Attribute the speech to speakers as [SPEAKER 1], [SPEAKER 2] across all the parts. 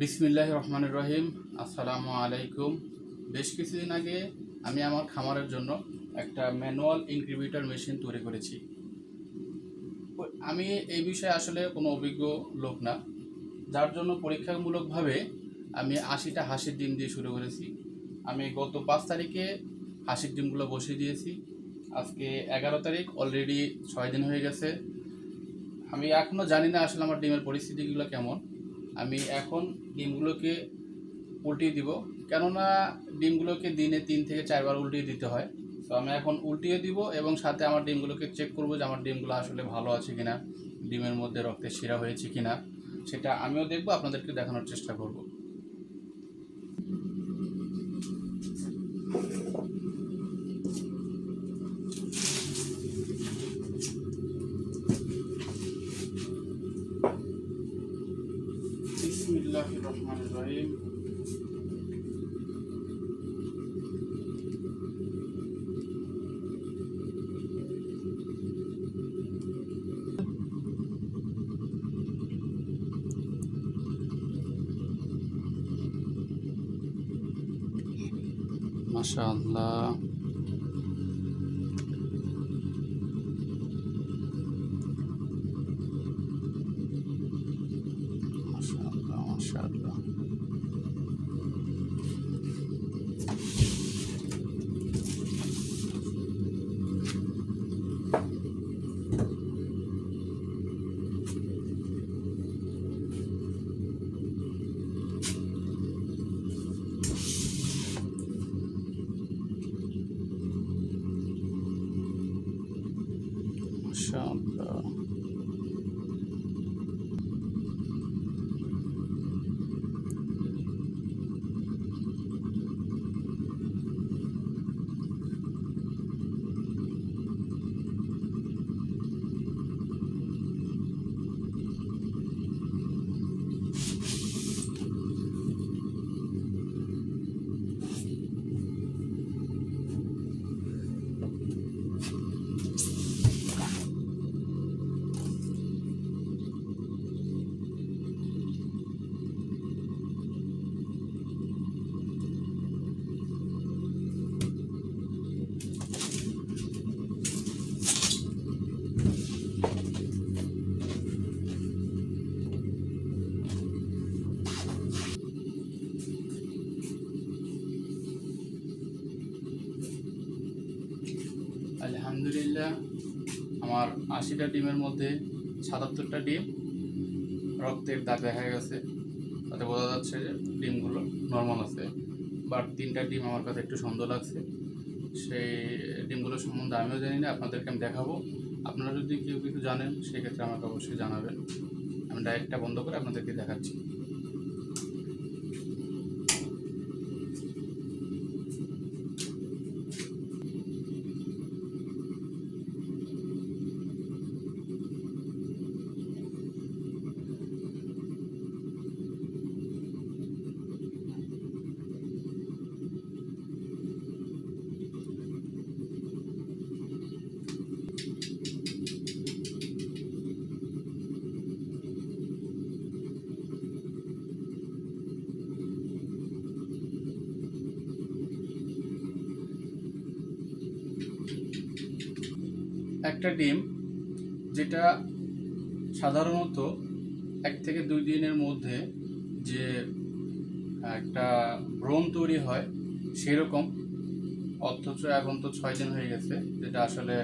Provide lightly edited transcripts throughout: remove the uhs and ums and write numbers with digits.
[SPEAKER 1] বিসমিল্লাহির রহমানির রহিম। আসসালামু আলাইকুম। বেশ কিছুদিন আগে আমি আমার খামারের জন্য একটা ম্যানুয়াল ইনকিউবেটর মেশিন তৈরি করেছি। আমি এই বিষয়ে আসলে কোনো অভিজ্ঞ লোক না, যার জন্য পরীক্ষামূলকভাবে আমি 80টা হাঁসের ডিম দিয়ে শুরু করেছি। আমি গত 5 তারিখে হাঁসের ডিমগুলো বসিয়ে দিয়েছি। আজকে 11 তারিখ, অলরেডি 6 দিন হয়ে গেছে। আমি এখনও জানি না আসলে আমার ডিমের পরিস্থিতিগুলো কেমন। আমি এখন ডিমগুলোকে উল্টিয়ে দিব, কেননা ডিমগুলোকে দিনে 3 থেকে 4 বার উল্টিয়ে দিতে হয়। তো আমি এখন উল্টিয়ে দিব এবং সাথে আমার ডিমগুলোকে চেক করব যে আমার ডিমগুলো আসলে ভালো আছে কিনা, ডিমের মধ্যে রক্তের শিরা হয়েছে কিনা, সেটা আমিও দেখব, আপনাদেরকে দেখানোর চেষ্টা করব। বিসমিল্লাহির রহমানির রহিম। মাশাআল্লাহ, মাশাআল্লাহ, মাশাআল্লাহ। মাশাআল্লাহ, আলহামদুলিল্লাহ। আমার 80টা ডিমের মধ্যে 77টা ডিম রক্তের দাগ দেখা গেছে। তাতে বোঝা যাচ্ছে যে ডিমগুলো নর্মাল আছে, বাট 3টা ডিম আমার কাছে একটু সন্দেহ লাগছে। সেই ডিমগুলো সম্বন্ধে আমিও জানি না, আপনাদেরকে আমি দেখাবো। আপনারা যদি কেউ কিছু জানেন সেক্ষেত্রে আমাকে অবশ্যই জানাবেন। আমি ডাইরেক্টটা বন্ধ করে আপনাদেরকে দেখাচ্ছি। একটা ডিম যেটা সাধারণত 1 থেকে 2 দিনের মধ্যে যে একটা ব্রণ তৈরি হয় সেরকম, অথচ এখন তো 6 দিন হয়ে গেছে, যেটা আসলে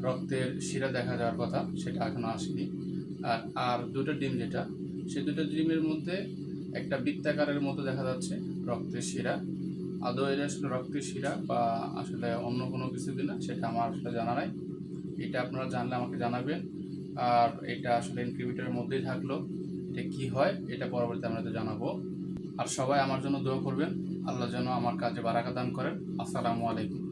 [SPEAKER 1] রক্তের শিরা দেখা যাওয়ার কথা সেটা এখনও আসেনি। আর দুটো ডিম যেটা, সেই দুটো ডিমের মধ্যে একটা বৃত্তাকারের মতো দেখা যাচ্ছে রক্তের শিরা। আদৌ এটা আসলে রক্তের শিরা বা আসলে অন্য কোনো কিছু কিনা সেটা আমার আসলে জানা নাই। এটা আপনারা জানলে আমাকে জানাবেন। আর এটা আসলে ইনকিউবেটরের মধ্যেই থাকলো, এটা কি হয় এটা পরবর্তীতে আপনাদের জানাবো। আর সবাই আমার জন্য দোয়া করবেন, আল্লাহ যেন আমার কাজে বারাকা দান করেন। আসসালামু আলাইকুম।